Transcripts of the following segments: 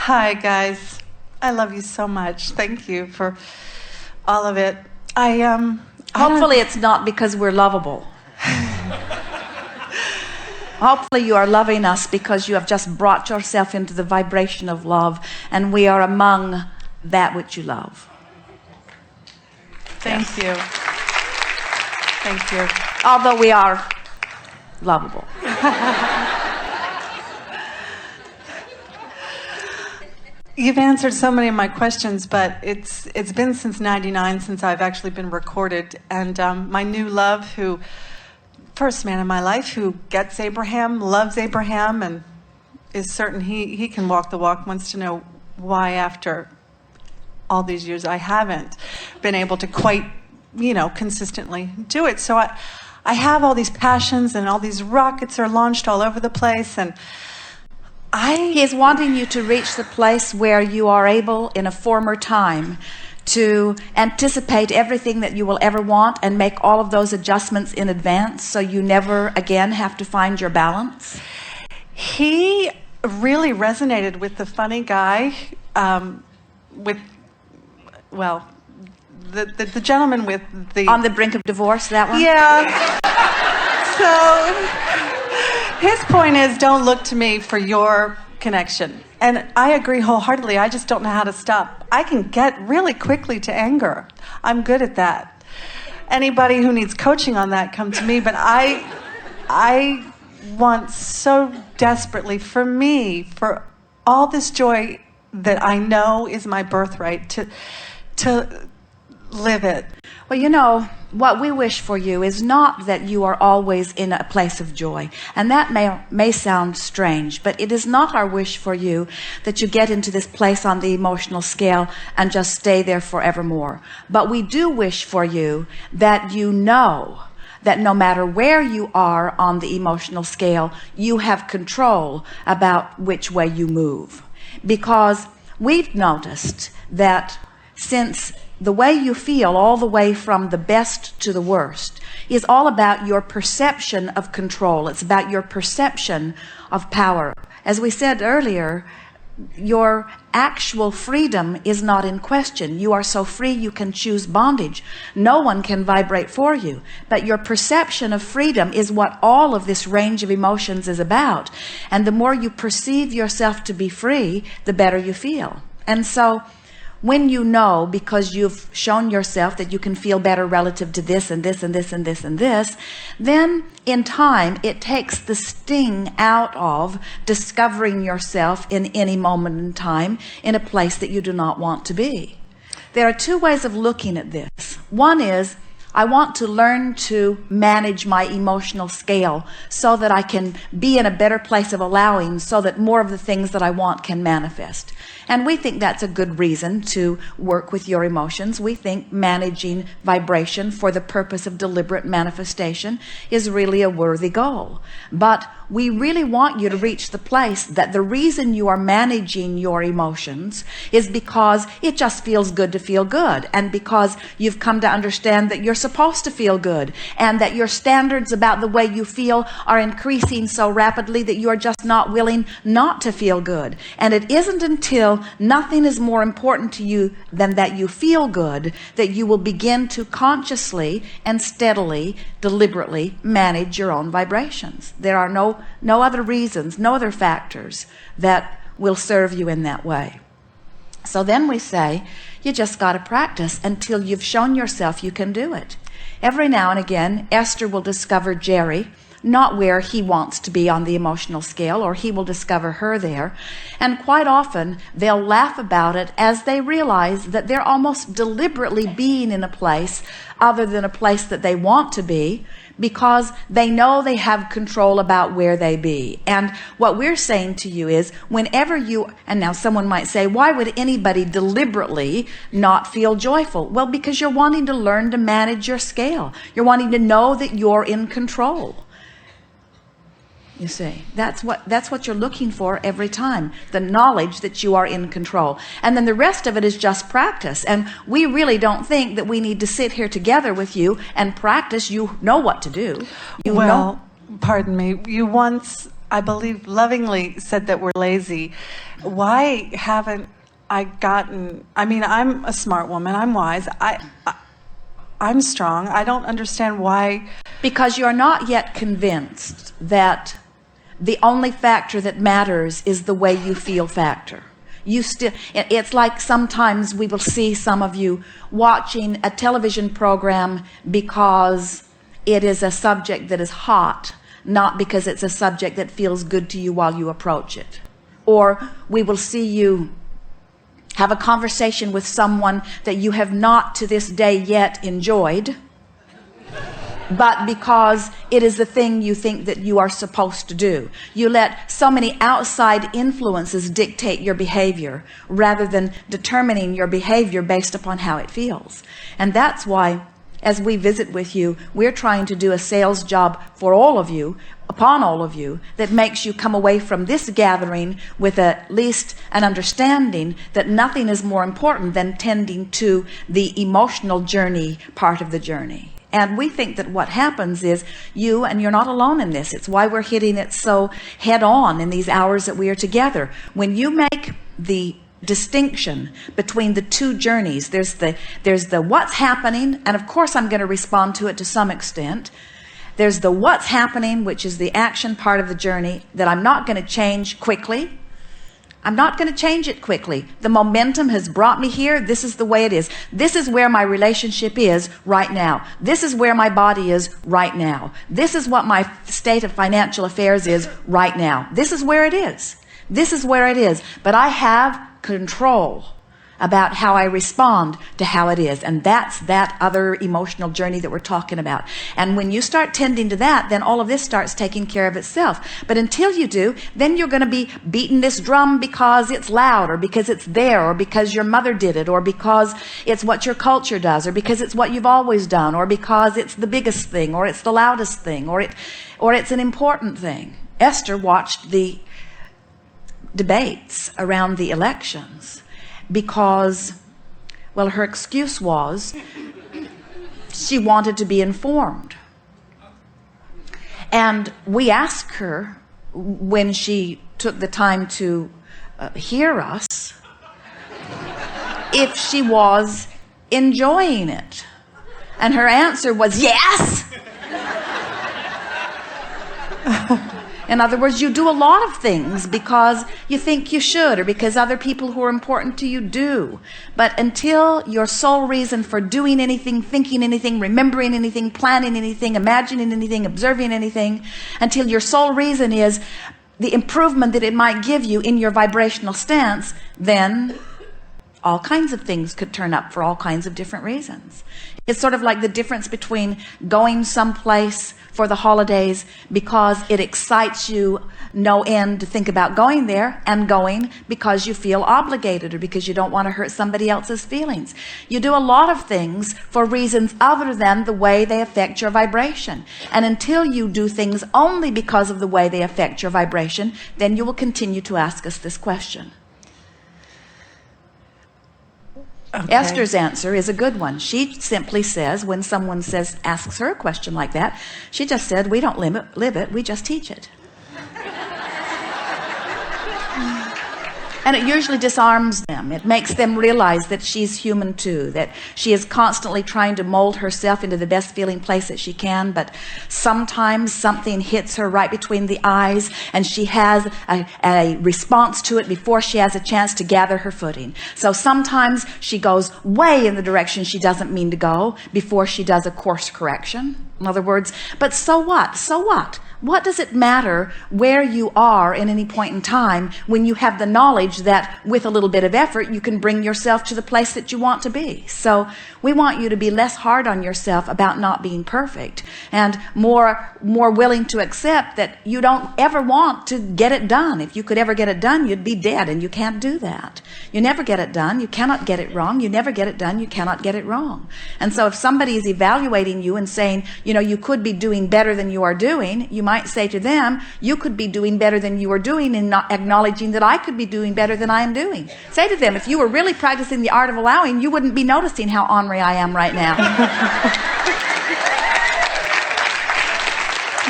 Hi, guys. I love you so much. Thank you for all of it. Hopefully it's not because we're lovable. Hopefully you are loving us because you have just brought yourself into the vibration of love, and we are among that which you love. Thank you. Thank you. Although we are lovable. You've answered so many of my questions, but it's been since '99 since I've actually been recorded. And my new love, first man in my life, who gets Abraham, loves Abraham, and is certain he can walk the walk, wants to know why after all these years I haven't been able to quite, consistently do it. So I have all these passions, and all these rockets are launched all over the place, and He is wanting you to reach the place where you are able in a former time to anticipate everything that you will ever want and make all of those adjustments in advance so you never again have to find your balance. He really resonated with the funny guy, the gentleman with the... On the brink of divorce, that one? Yeah. So his point is, don't look to me for your connection. And I agree wholeheartedly. I just don't know how to stop. I can get really quickly to anger. I'm good at that. Anybody who needs coaching on that, come to me. But I want so desperately for all this joy that I know is my birthright to live it. Well, what we wish for you is not that you are always in a place of joy. And that may sound strange, but it is not our wish for you that you get into this place on the emotional scale and just stay there forevermore. But we do wish for you that you know that no matter where you are on the emotional scale, you have control about which way you move. Because we've noticed that since the way you feel, all the way from the best to the worst, is all about your perception of control. It's about your perception of power. As we said earlier, your actual freedom is not in question. You are so free you can choose bondage. No one can vibrate for you. But your perception of freedom is what all of this range of emotions is about. And the more you perceive yourself to be free, the better you feel. And so when you know, because you've shown yourself that you can feel better relative to this and this and this and this and this, then in time it takes the sting out of discovering yourself in any moment in time in a place that you do not want to be. There are two ways of looking at this. One is, I want to learn to manage my emotional scale so that I can be in a better place of allowing, so that more of the things that I want can manifest. And we think that's a good reason to work with your emotions. We think managing vibration for the purpose of deliberate manifestation is really a worthy goal. But we really want you to reach the place that the reason you are managing your emotions is because it just feels good to feel good, and because you've come to understand that you're supposed to feel good, and that your standards about the way you feel are increasing so rapidly that you are just not willing not to feel good. And it isn't until nothing is more important to you than that you feel good that you will begin to consciously and steadily, deliberately manage your own vibrations. There are no other reasons, no other factors that will serve you in that way. So then we say, you just got to practice until you've shown yourself you can do it. Every now and again, Esther will discover Jerry not where he wants to be on the emotional scale, or he will discover her there. And quite often, they'll laugh about it as they realize that they're almost deliberately being in a place other than a place that they want to be, because they know they have control about where they be. And what we're saying to you is, whenever you, and now someone might say, why would anybody deliberately not feel joyful? Well, because you're wanting to learn to manage your scale. You're wanting to know that you're in control. You see, that's what you're looking for every time, the knowledge that you are in control. And then the rest of it is just practice. And we really don't think that we need to sit here together with you and practice. You know what to do. Well, pardon me, you once I believe, lovingly said that we're lazy. Why haven't I gotten... I mean, I'm a smart woman. I'm wise. I'm strong. I don't understand why... Because you're not yet convinced that the only factor that matters is the way you feel factor. You still, it's like sometimes we will see some of you watching a television program because it is a subject that is hot, not because it's a subject that feels good to you while you approach it. Or we will see you have a conversation with someone that you have not to this day yet enjoyed, but because it is the thing you think that you are supposed to do. You let so many outside influences dictate your behavior rather than determining your behavior based upon how it feels. And that's why, as we visit with you, we're trying to do a sales job for all of you, upon all of you, that makes you come away from this gathering with at least an understanding that nothing is more important than tending to the emotional journey part of the journey. And we think that what happens is you, and you're not alone in this, it's why we're hitting it so head on in these hours that we are together. When you make the distinction between the two journeys, there's the what's happening, and of course I'm going to respond to it to some extent. There's the what's happening, which is the action part of the journey that I'm not going to change quickly. I'm not going to change it quickly. The momentum has brought me here. This is the way it is. This is where my relationship is right now. This is where my body is right now. This is what my state of financial affairs is right now. This is where it is. This is where it is. But I have control about how I respond to how it is. And that's that other emotional journey that we're talking about. And when you start tending to that, then all of this starts taking care of itself. But until you do, then you're going to be beating this drum because it's loud, or because it's there, or because your mother did it, or because it's what your culture does, or because it's what you've always done, or because it's the biggest thing, or it's the loudest thing, or it's an important thing. Esther watched the debates around the elections because, well, her excuse was she wanted to be informed. And we asked her when she took the time to hear us if she was enjoying it. And her answer was yes. In other words, you do a lot of things because you think you should, or because other people who are important to you do. But until your sole reason for doing anything, thinking anything, remembering anything, planning anything, imagining anything, observing anything, until your sole reason is the improvement that it might give you in your vibrational stance, then all kinds of things could turn up for all kinds of different reasons. It's sort of like the difference between going someplace for the holidays because it excites you no end to think about going there, and going because you feel obligated or because you don't want to hurt somebody else's feelings. You do a lot of things for reasons other than the way they affect your vibration. And until you do things only because of the way they affect your vibration, then you will continue to ask us this question. Okay. Esther's answer is a good one. She simply says, when someone asks her a question like that, she just said, we don't live it, we just teach it. And it usually disarms them. It makes them realize that she's human too, that she is constantly trying to mold herself into the best feeling place that she can, but sometimes something hits her right between the eyes and she has a response to it before she has a chance to gather her footing. So sometimes she goes way in the direction she doesn't mean to go before she does a course correction. In other words, but so what? So what? What does it matter where you are in any point in time when you have the knowledge that with a little bit of effort you can bring yourself to the place that you want to be? So we want you to be less hard on yourself about not being perfect, and more willing to accept that you don't ever want to get it done. If you could ever get it done, you'd be dead, and you can't do that. You never get it done. You cannot get it wrong. You never get it done. You cannot get it wrong. And so if somebody is evaluating you and saying, you know, you could be doing better than you are doing, you might say to them, you could be doing better than you are doing, and not acknowledging that I could be doing better than I am doing. Say to them, if you were really practicing the art of allowing, you wouldn't be noticing how ornery I am right now.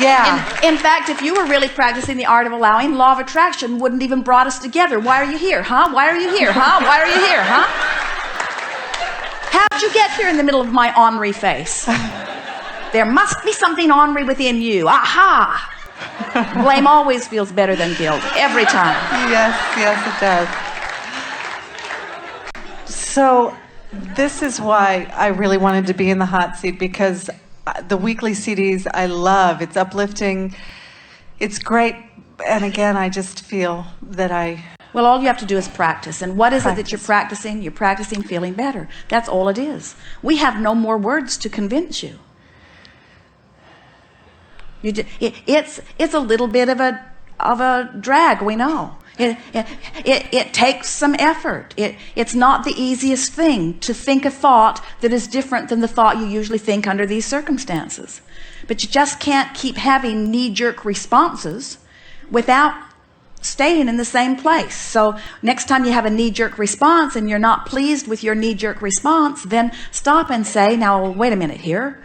Yeah. In fact, if you were really practicing the art of allowing, law of attraction wouldn't even brought us together. Why are you here, huh? Why are you here, huh? Why are you here, huh? How'd you get here in the middle of my ornery face? There must be something ornery within you. Aha! Blame always feels better than guilt, every time. Yes, it does. So this is why I really wanted to be in the hot seat, because the weekly CDs I love. It's uplifting. It's great. And again, I just feel that Well, all you have to do is practice. And what is it that you're practicing? You're practicing feeling better. That's all it is. We have no more words to convince you. It's a little bit of a drag, we know. It takes some effort. It's not the easiest thing to think a thought that is different than the thought you usually think under these circumstances. But you just can't keep having knee-jerk responses without staying in the same place. So next time you have a knee-jerk response and you're not pleased with your knee-jerk response, then stop and say, now wait a minute here.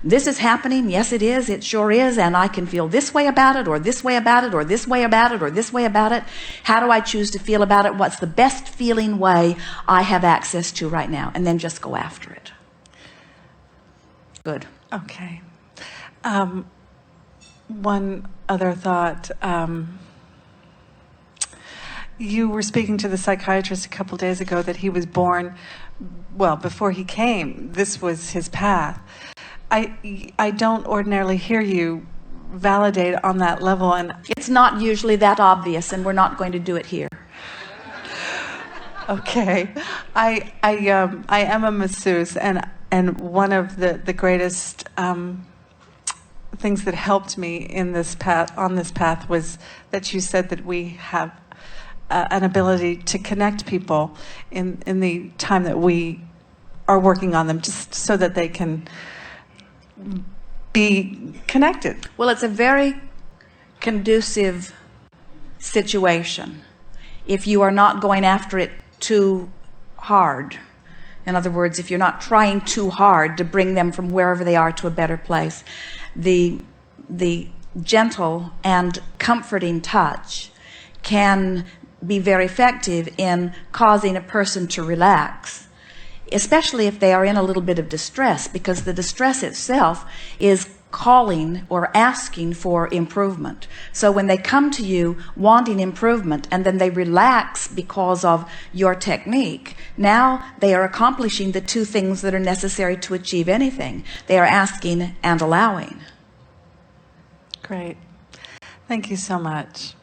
This is happening. Yes, it is. It sure is. And I can feel this way about it, or this way about it, or this way about it, or this way about it. How do I choose to feel about it? What's the best feeling way I have access to right now? And then just go after it. Good. Okay. One other thought. You were speaking to the psychiatrist a couple days ago that he was born, well, before he came. This was his path. I don't ordinarily hear you validate on that level, and it's not usually that obvious, and we're not going to do it here. Okay, I am a masseuse, and one of the greatest things that helped me in this path was that you said that we have an ability to connect people in the time that we are working on them, just so that they can be connected. Well, it's a very conducive situation if you are not going after it too hard. In other words, if you're not trying too hard to bring them from wherever they are to a better place. The gentle and comforting touch can be very effective in causing a person to relax, especially if they are in a little bit of distress, because the distress itself is calling or asking for improvement. So when they come to you wanting improvement and then they relax because of your technique, now they are accomplishing the two things that are necessary to achieve anything. They are asking and allowing. Great. Thank you so much.